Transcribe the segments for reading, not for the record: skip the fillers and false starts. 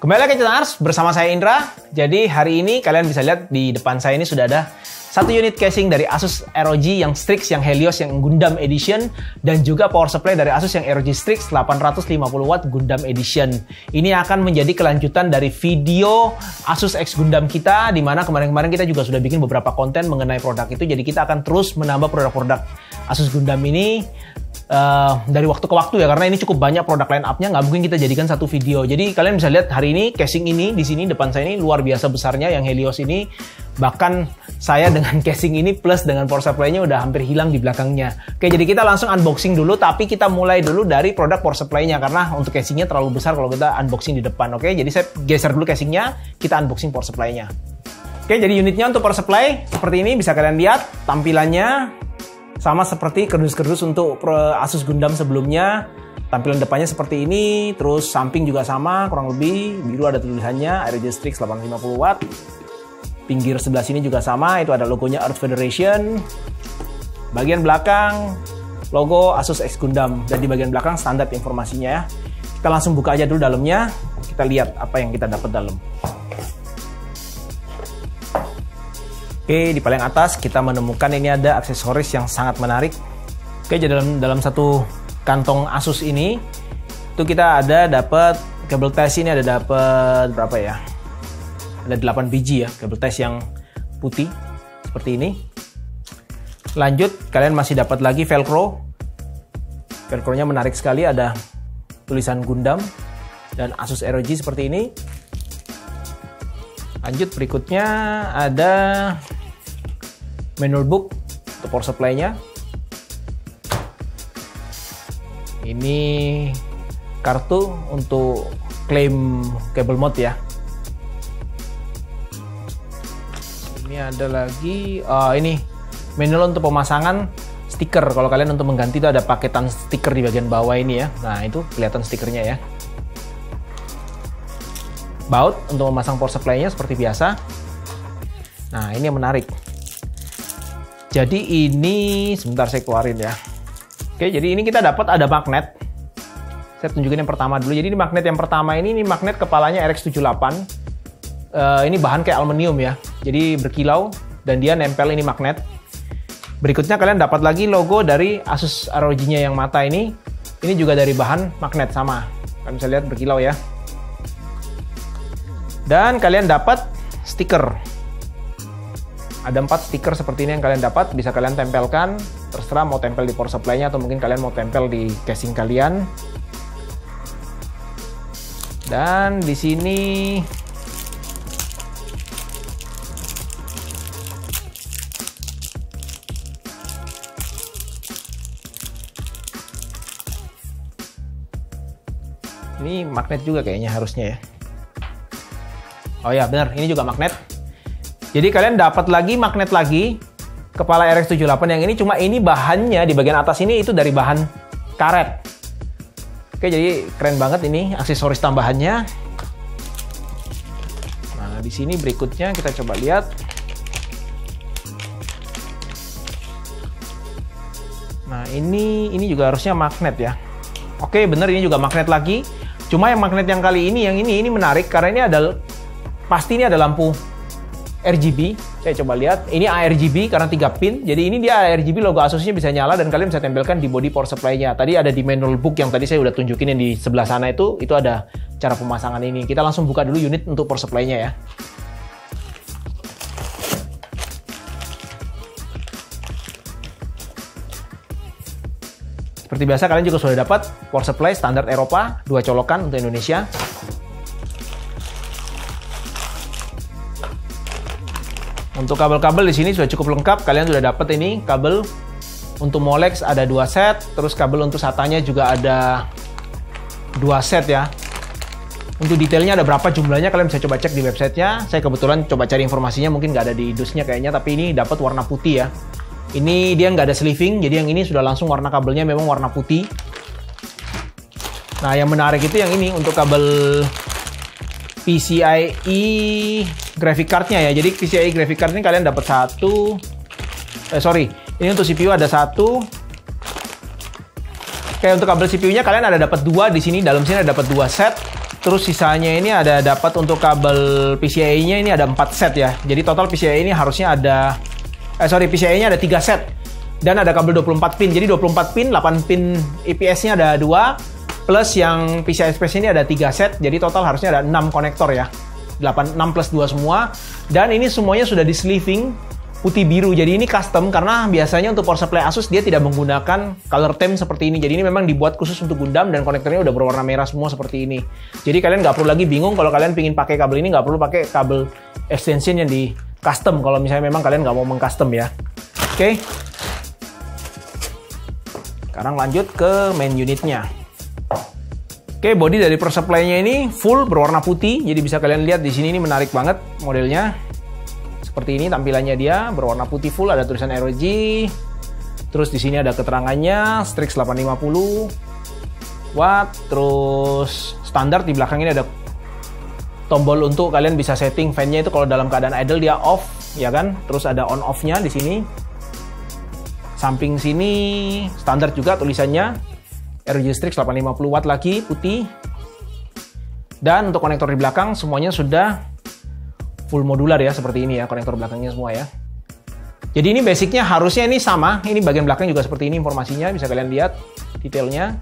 Kembali lagi ke Channel Ars bersama saya Indra. Jadi hari ini kalian bisa lihat di depan saya ini sudah ada satu unit casing dari Asus ROG yang Strix, yang Helios, yang Gundam Edition, dan juga power supply dari Asus yang ROG Strix 850 watt Gundam Edition. Ini akan menjadi kelanjutan dari video Asus X Gundam kita, di mana kemarin-kemarin kita juga sudah bikin beberapa konten mengenai produk itu. Jadi kita akan terus menambah produk-produk Asus Gundam ini dari waktu ke waktu ya, karena ini cukup banyak produk line up-nya, nggak mungkin kita jadikan satu video. Jadi kalian bisa lihat hari ini casing ini di sini depan saya ini luar biasa besarnya yang Helios ini. Bahkan saya dengan casing ini plus dengan power supply-nya udah hampir hilang di belakangnya. Oke, jadi kita langsung unboxing dulu, tapi kita mulai dulu dari produk power supply-nya karena untuk casingnya terlalu besar kalau kita unboxing di depan. Oke, jadi saya geser dulu casingnya, kita unboxing power supply-nya. Oke, jadi unitnya untuk power supply seperti ini, bisa kalian lihat tampilannya. Sama seperti kardus-kardus untuk Asus Gundam sebelumnya. Tampilan depannya seperti ini, terus samping juga sama, kurang lebih. Biru ada tulisannya, ROG Strix 850 watt. Pinggir sebelah sini juga sama, itu ada logonya Earth Federation. Bagian belakang, logo Asus X Gundam. Dan di bagian belakang standar informasinya ya. Kita langsung buka aja dulu dalamnya, kita lihat apa yang kita dapat dalam. Oke, di paling atas kita menemukan ini ada aksesoris yang sangat menarik. Oke, jadi dalam satu kantong Asus ini itu kita ada dapat kabel tes, ini ada dapat berapa ya? Ada 8 biji ya, kabel tes yang putih seperti ini. Lanjut, kalian masih dapat lagi velcro. Velcro-nya menarik sekali, ada tulisan Gundam dan Asus ROG seperti ini. Lanjut, berikutnya ada manual book untuk power supply-nya. Ini kartu untuk klaim cable mode ya. Ini ada lagi, ini manual untuk pemasangan stiker. Kalau kalian untuk mengganti itu ada paketan stiker di bagian bawah ini ya. Nah, itu kelihatan stikernya ya. Baut untuk memasang power supply-nya seperti biasa. Nah, ini yang menarik. Jadi ini, sebentar saya keluarin ya. Oke, jadi ini kita dapat ada magnet. Saya tunjukin yang pertama dulu. Jadi ini magnet yang pertama ini magnet kepalanya RX78. Ini bahan kayak aluminium ya. Jadi berkilau dan dia nempel ini magnet. Berikutnya kalian dapat lagi logo dari Asus ROG-nya yang mata ini. Ini juga dari bahan magnet sama. Kalian bisa lihat berkilau ya. Dan kalian dapat stiker. Ada 4 stiker seperti ini yang kalian dapat, bisa kalian tempelkan. Terserah mau tempel di power supply-nya atau mungkin kalian mau tempel di casing kalian. Dan di sini ini magnet juga kayaknya harusnya ya. Oh ya, benar, ini juga magnet. Jadi kalian dapat lagi magnet lagi kepala RX78 yang ini, cuma ini bahannya di bagian atas ini itu dari bahan karet. Oke, jadi keren banget ini aksesoris tambahannya. Nah, di sini berikutnya kita coba lihat. Nah, ini juga harusnya magnet ya. Oke, bener, ini juga magnet lagi. Cuma yang magnet yang kali ini, yang ini menarik karena ini ada, pasti ini ada lampu RGB. Saya coba lihat, ini ARGB karena 3 pin. Jadi ini dia ARGB, logo Asusnya bisa nyala dan kalian bisa tempelkan di body power supply-nya. Tadi ada di manual book yang tadi saya udah tunjukin yang di sebelah sana itu ada cara pemasangan ini. Kita langsung buka dulu unit untuk power supply-nya ya. Seperti biasa kalian juga sudah dapat power supply standar Eropa, 2 colokan untuk Indonesia. Untuk kabel-kabel di sini sudah cukup lengkap. Kalian sudah dapat ini kabel untuk Molex ada 2 set, terus kabel untuk SATA-nya juga ada 2 set ya. Untuk detailnya ada berapa jumlahnya kalian bisa coba cek di websitenya. Saya kebetulan coba cari informasinya, mungkin nggak ada di dusnya kayaknya, tapi ini dapat warna putih ya. Ini dia nggak ada sleeving, jadi yang ini sudah langsung warna kabelnya memang warna putih. Nah, yang menarik itu yang ini untuk kabel PCIe graphic card-nya ya. Jadi PCIe graphic card ini kalian dapat satu. Ini untuk CPU ada satu. Kayak untuk kabel CPU-nya kalian ada dapat 2 di sini, dalam sini ada dapat 2 set. Terus sisanya ini ada dapat untuk kabel PCIe-nya ini ada 4 set ya. Jadi total PCIe ini harusnya ada PCIe-nya ada 3 set. Dan ada kabel 24 pin. Jadi 24 pin, 8 pin IPS-nya ada 2 plus yang PCI Express ini ada 3 set. Jadi total harusnya ada 6 konektor ya. 6 plus 2 semua. Dan ini semuanya sudah di sleeving putih biru. Jadi ini custom karena biasanya untuk power supply Asus dia tidak menggunakan color theme seperti ini. Jadi ini memang dibuat khusus untuk Gundam dan konektornya udah berwarna merah semua seperti ini. Jadi kalian nggak perlu lagi bingung kalau kalian pingin pakai kabel ini, nggak perlu pakai kabel extension yang di custom kalau misalnya memang kalian nggak mau mengcustom ya. Oke. Sekarang lanjut ke main unitnya. Oke, body dari power supply-nya ini full berwarna putih. Jadi bisa kalian lihat di sini ini menarik banget modelnya. Seperti ini tampilannya dia, berwarna putih full, ada tulisan ROG. Terus di sini ada keterangannya, Strix 850 watt. Terus standar di belakang ini ada tombol untuk kalian bisa setting fan-nya itu kalau dalam keadaan idle dia off, ya kan? Terus ada on off-nya di sini. Samping sini standar juga tulisannya, ROG Strix 850 watt lagi, putih. Dan untuk konektor di belakang semuanya sudah full modular ya, seperti ini ya, konektor belakangnya semua ya. Jadi ini basicnya harusnya ini sama, ini bagian belakang juga seperti ini informasinya, bisa kalian lihat detailnya.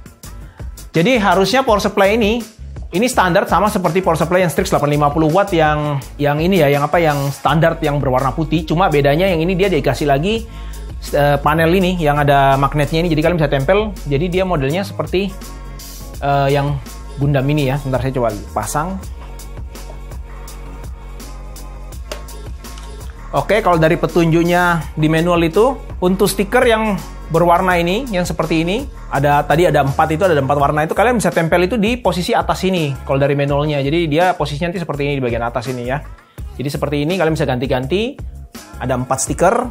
Jadi harusnya power supply ini standar sama seperti power supply yang Strix 850 watt yang ini ya, yang standar yang berwarna putih. Cuma bedanya yang ini dia dikasih lagi panel ini yang ada magnetnya ini, jadi kalian bisa tempel. Jadi dia modelnya seperti yang Gundam ini ya. Sebentar saya coba pasang. Oke, kalau dari petunjuknya di manual itu, untuk stiker yang berwarna ini, yang seperti ini, tadi ada 4 itu, ada 4 warna itu, kalian bisa tempel itu di posisi atas ini, kalau dari manualnya. Jadi dia posisinya nanti seperti ini di bagian atas ini ya. Jadi seperti ini, kalian bisa ganti-ganti, ada 4 stiker.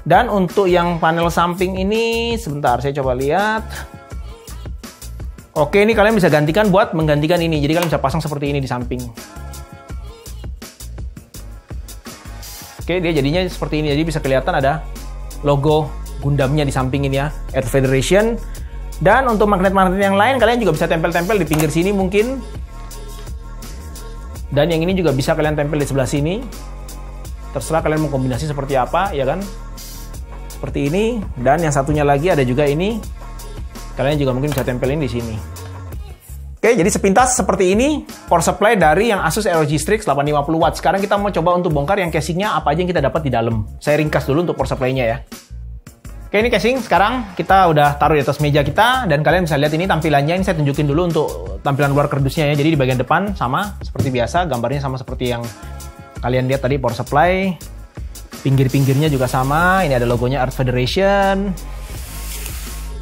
Dan untuk yang panel samping ini, sebentar saya coba lihat. Oke, ini kalian bisa gantikan buat menggantikan ini, jadi kalian bisa pasang seperti ini di samping. Oke, dia jadinya seperti ini. Jadi bisa kelihatan ada logo Gundamnya di samping ini ya, Earth Federation. Dan untuk magnet-magnet yang lain kalian juga bisa tempel-tempel di pinggir sini mungkin. Dan yang ini juga bisa kalian tempel di sebelah sini. Terserah kalian mau kombinasi seperti apa, ya kan? Seperti ini. Dan yang satunya lagi ada juga ini. Kalian juga mungkin bisa tempelin di sini. Oke, jadi sepintas seperti ini power supply dari yang Asus ROG Strix 850 watt. Sekarang kita mau coba untuk bongkar yang casingnya apa aja yang kita dapat di dalam. Saya ringkas dulu untuk power supply-nya ya. Oke, ini casing sekarang kita udah taruh di atas meja kita dan kalian bisa lihat ini tampilannya. Ini saya tunjukin dulu untuk tampilan luar kardusnya ya. Jadi di bagian depan sama seperti biasa, gambarnya sama seperti yang kalian lihat tadi power supply. Pinggir-pinggirnya juga sama. Ini ada logonya Earth Federation.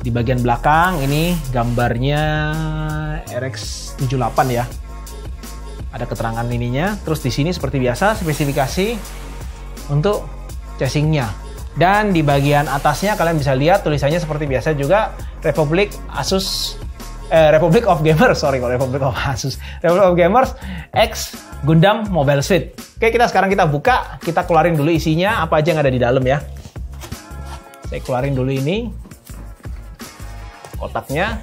Di bagian belakang ini gambarnya RX78 ya. Ada keterangan ininya. Terus di sini seperti biasa spesifikasi untuk casingnya. Dan di bagian atasnya kalian bisa lihat tulisannya seperti biasa juga Republic of Gamers, Republic of Asus. Republic of Gamers X Gundam Mobile Suit. Oke, sekarang kita buka, kita keluarin dulu isinya apa aja yang ada di dalam ya. Saya keluarin dulu ini kotaknya.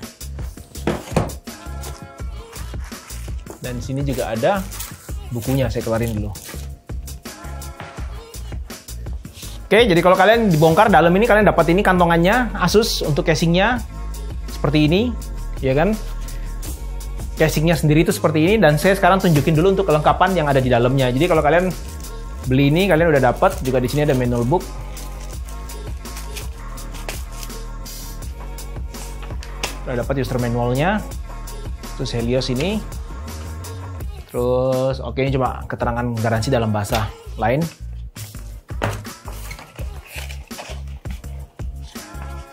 Dan di sini juga ada bukunya, saya keluarin dulu. Oke, jadi kalau kalian dibongkar dalam ini kalian dapat ini kantongannya Asus untuk casingnya seperti ini, ya kan? Casingnya sendiri itu seperti ini dan saya sekarang tunjukin dulu untuk kelengkapan yang ada di dalamnya. Jadi kalau kalian beli ini kalian udah dapat juga di sini ada manual book. Udah dapat user manualnya, terus Helios ini, terus oke ini cuma keterangan garansi dalam bahasa lain.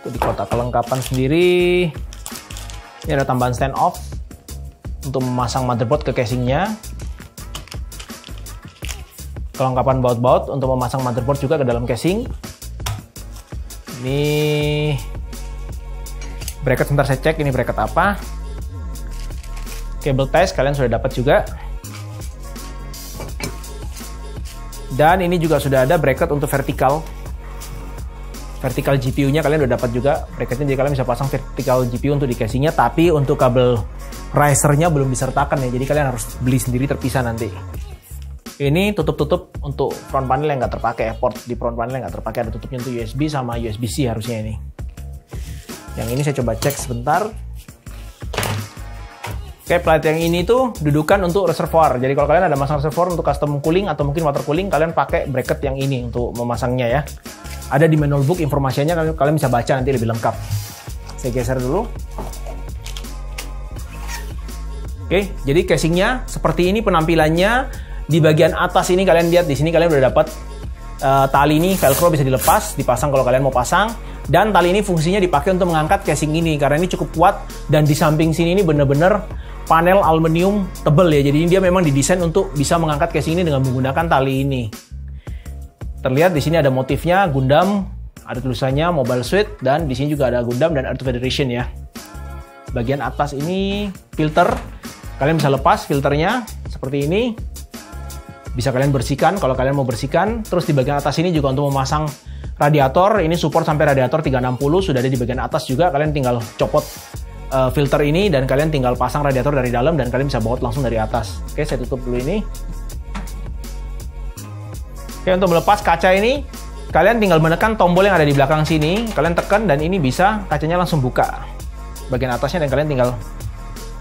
Itu di kotak kelengkapan sendiri, ini ada tambahan stand off untuk memasang motherboard ke casingnya, kelengkapan baut-baut untuk memasang motherboard juga ke dalam casing. Ini bracket, sebentar saya cek ini bracket apa. Cable ties kalian sudah dapat juga. Dan ini juga sudah ada bracket untuk vertikal GPU-nya kalian udah dapat juga bracketnya, jadi kalian bisa pasang vertikal GPU untuk di casingnya. Tapi untuk kabel risernya belum disertakan ya, jadi kalian harus beli sendiri terpisah nanti. Ini tutup-tutup untuk front panel yang nggak terpakai ya, port di front panel yang nggak terpakai, ada tutupnya untuk USB sama USB-C harusnya ini. Yang ini saya coba cek sebentar. Oke, plate yang ini tuh dudukan untuk reservoir. Jadi kalau kalian ada masang reservoir untuk custom cooling atau mungkin water cooling, kalian pakai bracket yang ini untuk memasangnya ya. Ada di manual book informasinya, kalian bisa baca nanti lebih lengkap. Saya geser dulu. Oke, jadi casingnya seperti ini penampilannya. Di bagian atas ini kalian lihat, di sini kalian udah dapat tali ini velcro bisa dilepas, dipasang kalau kalian mau pasang. Dan tali ini fungsinya dipakai untuk mengangkat casing ini karena ini cukup kuat, dan di samping sini ini bener-bener panel aluminium tebel ya. Jadi dia memang didesain untuk bisa mengangkat casing ini dengan menggunakan tali ini. Terlihat di sini ada motifnya Gundam, ada tulisannya Mobile Suit, dan di sini juga ada Gundam dan Earth Federation ya. Bagian atas ini filter, kalian bisa lepas filternya seperti ini. Bisa kalian bersihkan kalau kalian mau bersihkan. Terus di bagian atas ini juga untuk memasang radiator. Ini support sampai radiator 360, sudah ada di bagian atas juga. Kalian tinggal copot filter ini dan kalian tinggal pasang radiator dari dalam dan kalian bisa baut langsung dari atas. Oke, saya tutup dulu ini. Oke, untuk melepas kaca ini, kalian tinggal menekan tombol yang ada di belakang sini. Kalian tekan dan ini bisa kacanya langsung buka bagian atasnya dan kalian tinggal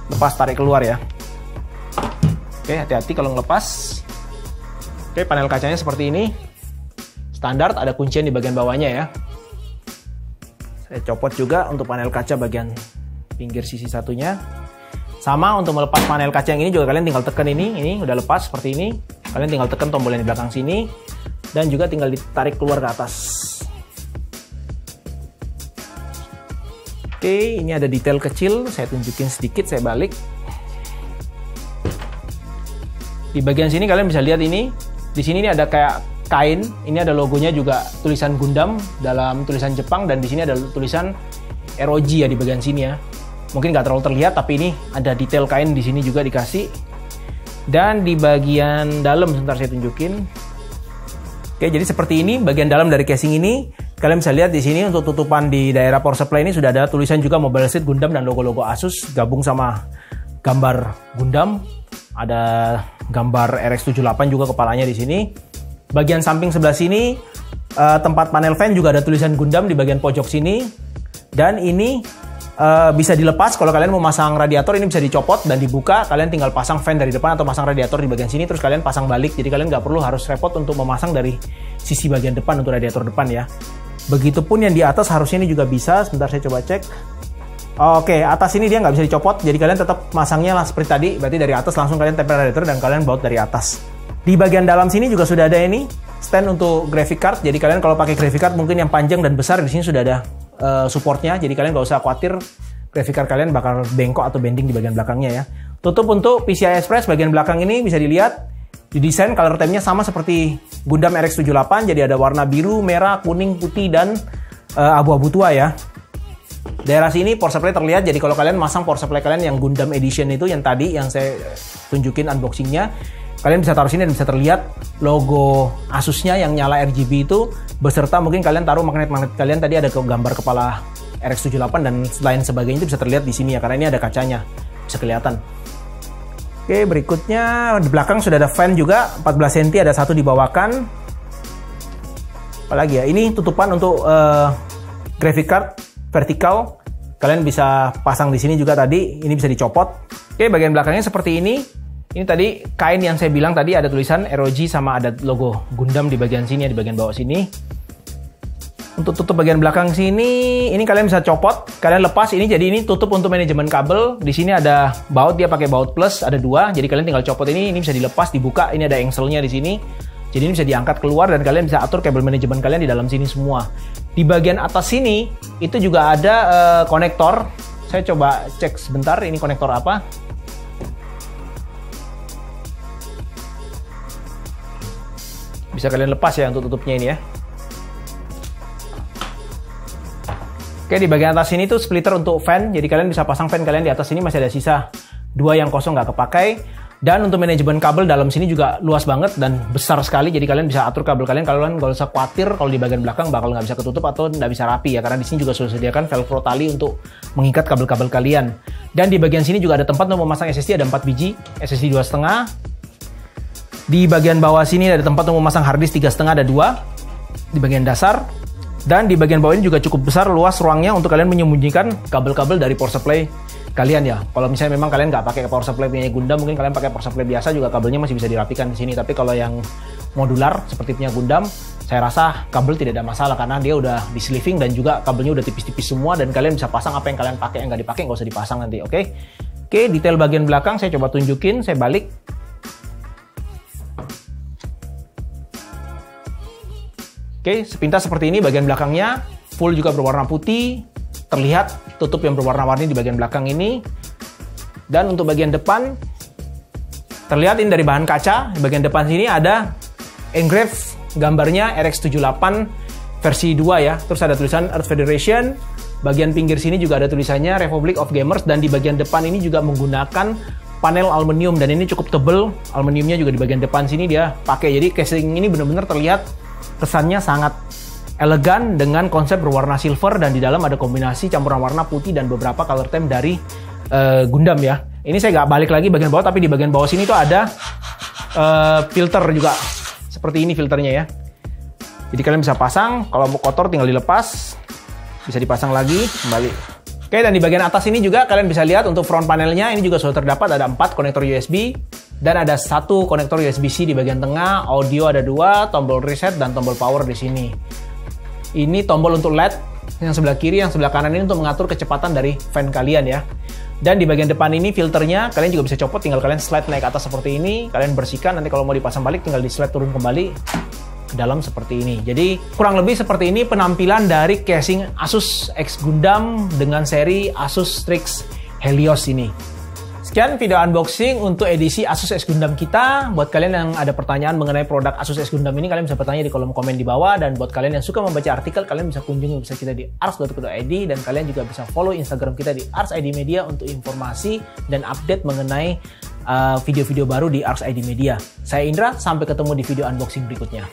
lepas, tarik keluar ya. Oke, hati-hati kalau ngelepas. Oke, panel kacanya seperti ini. Standar, ada kuncian di bagian bawahnya ya. Saya copot juga untuk panel kaca bagian pinggir sisi satunya. Sama untuk melepas panel kaca yang ini juga kalian tinggal tekan ini udah lepas seperti ini. Kalian tinggal tekan tombol yang di belakang sini dan juga tinggal ditarik keluar ke atas. Oke, ini ada detail kecil, saya tunjukin sedikit, saya balik. Di bagian sini kalian bisa lihat ini. Di sini ini ada kayak kain, ini ada logonya juga tulisan Gundam dalam tulisan Jepang, dan di sini ada tulisan ROG ya di bagian sini ya. Mungkin nggak terlalu terlihat, tapi ini ada detail kain di sini juga dikasih. Dan di bagian dalam, sebentar saya tunjukin. Oke, jadi seperti ini bagian dalam dari casing ini. Kalian bisa lihat di sini untuk tutupan di daerah power supply ini sudah ada tulisan juga Mobile Suit Gundam dan logo-logo Asus gabung sama gambar Gundam. Ada gambar RX-78 juga kepalanya di sini. Bagian samping sebelah sini tempat panel fan juga ada tulisan Gundam di bagian pojok sini. Dan ini bisa dilepas kalau kalian mau masang radiator, ini bisa dicopot dan dibuka. Kalian tinggal pasang fan dari depan atau pasang radiator di bagian sini, terus kalian pasang balik. Jadi kalian nggak perlu harus repot untuk memasang dari sisi bagian depan untuk radiator depan ya. Begitupun yang di atas harusnya ini juga bisa. Sebentar saya coba cek. Oke, atas ini dia nggak bisa dicopot, jadi kalian tetap masangnya lah seperti tadi, berarti dari atas langsung kalian tempel radiator dan kalian baut dari atas. Di bagian dalam sini juga sudah ada ini stand untuk graphic card, jadi kalian kalau pakai graphic card mungkin yang panjang dan besar di sini sudah ada supportnya, jadi kalian nggak usah khawatir graphic card kalian bakal bengkok atau bending di bagian belakangnya ya. Tutup untuk PCI Express bagian belakang ini bisa dilihat didesain color theme-nya sama seperti Gundam RX-78, jadi ada warna biru, merah, kuning, putih dan abu-abu tua ya. Daerah sini power supply terlihat, jadi kalau kalian masang power supply kalian yang Gundam Edition itu yang tadi yang saya tunjukin unboxingnya, kalian bisa taruh sini dan bisa terlihat logo Asusnya yang nyala RGB itu, beserta mungkin kalian taruh magnet-magnet kalian tadi ada gambar kepala RX-78 dan lain sebagainya itu bisa terlihat di sini ya, karena ini ada kacanya, bisa kelihatan. Oke, berikutnya di belakang sudah ada fan juga 14 cm, ada satu dibawakan. Apalagi ya, ini tutupan untuk graphic card vertikal, kalian bisa pasang di sini juga tadi, ini bisa dicopot. Oke, bagian belakangnya seperti ini. Ini tadi kain yang saya bilang tadi ada tulisan ROG sama ada logo Gundam di bagian sini ya, di bagian bawah sini. Untuk tutup bagian belakang sini, ini kalian bisa copot, kalian lepas ini, jadi ini tutup untuk manajemen kabel. Di sini ada baut, dia pakai baut plus, ada dua, jadi kalian tinggal copot ini bisa dilepas, dibuka. Ini ada engselnya di sini. Jadi ini bisa diangkat keluar dan kalian bisa atur kabel manajemen kalian di dalam sini semua. Di bagian atas sini itu juga ada konektor. Saya coba cek sebentar ini konektor apa. Bisa kalian lepas ya untuk tutupnya ini ya. Oke, di bagian atas sini tuh splitter untuk fan. Jadi kalian bisa pasang fan kalian di atas sini, masih ada sisa 2 yang kosong nggak kepakai. Dan untuk manajemen kabel dalam sini juga luas banget dan besar sekali. Jadi kalian bisa atur kabel kalian. Kalian nggak usah khawatir kalau di bagian belakang bakal nggak bisa ketutup atau nggak bisa rapi ya. Karena di sini juga sudah disediakan velcro tali untuk mengikat kabel-kabel kalian. Dan di bagian sini juga ada tempat untuk memasang SSD, ada 4 biji, SSD 2,5. Di bagian bawah sini ada tempat untuk memasang hard disk 3,5, ada 2 di bagian dasar. Dan di bagian bawah ini juga cukup besar, luas ruangnya untuk kalian menyembunyikan kabel-kabel dari power supply kalian ya. Kalau misalnya memang kalian nggak pakai power supply punya Gundam, mungkin kalian pakai power supply biasa juga kabelnya masih bisa dirapikan di sini. Tapi kalau yang modular seperti punya Gundam, saya rasa kabel tidak ada masalah karena dia udah di sleeving dan juga kabelnya udah tipis-tipis semua dan kalian bisa pasang apa yang kalian pakai, yang nggak dipakai nggak usah dipasang nanti. Oke, detail bagian belakang saya coba tunjukin, saya balik. Sepintas seperti ini bagian belakangnya, full juga berwarna putih. Terlihat tutup yang berwarna-warni di bagian belakang ini. Dan untuk bagian depan, terlihat ini dari bahan kaca. Di bagian depan sini ada engrave gambarnya RX78 versi 2 ya. Terus ada tulisan Earth Federation. Bagian pinggir sini juga ada tulisannya Republic of Gamers. Dan di bagian depan ini juga menggunakan panel aluminium. Dan ini cukup tebal. Aluminiumnya juga di bagian depan sini dia pakai. Jadi casing ini benar-benar terlihat kesannya sangat elegan dengan konsep berwarna silver dan di dalam ada kombinasi campuran warna putih dan beberapa color theme dari Gundam ya. Ini saya nggak balik lagi bagian bawah, tapi di bagian bawah sini tuh ada filter juga seperti ini filternya ya. Jadi kalian bisa pasang, kalau mau kotor tinggal dilepas, bisa dipasang lagi kembali. Dan di bagian atas ini juga kalian bisa lihat untuk front panelnya ini juga sudah terdapat ada 4 konektor USB dan ada 1 konektor USB-C di bagian tengah, audio ada 2, tombol reset dan tombol power di sini. Ini tombol untuk LED yang sebelah kiri, yang sebelah kanan ini untuk mengatur kecepatan dari fan kalian ya. Dan di bagian depan ini filternya kalian juga bisa copot, tinggal kalian slide naik ke atas seperti ini, kalian bersihkan, nanti kalau mau dipasang balik tinggal di slide turun kembali ke dalam seperti ini. Jadi kurang lebih seperti ini penampilan dari casing Asus X Gundam dengan seri Asus Strix Helios ini. Sekian video unboxing untuk edisi Asus X Gundam kita. Buat kalian yang ada pertanyaan mengenai produk Asus X Gundam ini, kalian bisa bertanya di kolom komen di bawah. Dan buat kalian yang suka membaca artikel, kalian bisa kunjungi website kita di ars.co.id. Dan kalian juga bisa follow Instagram kita di Ars ID Media untuk informasi dan update mengenai video-video baru di Ars ID Media. Saya Indra, sampai ketemu di video unboxing berikutnya.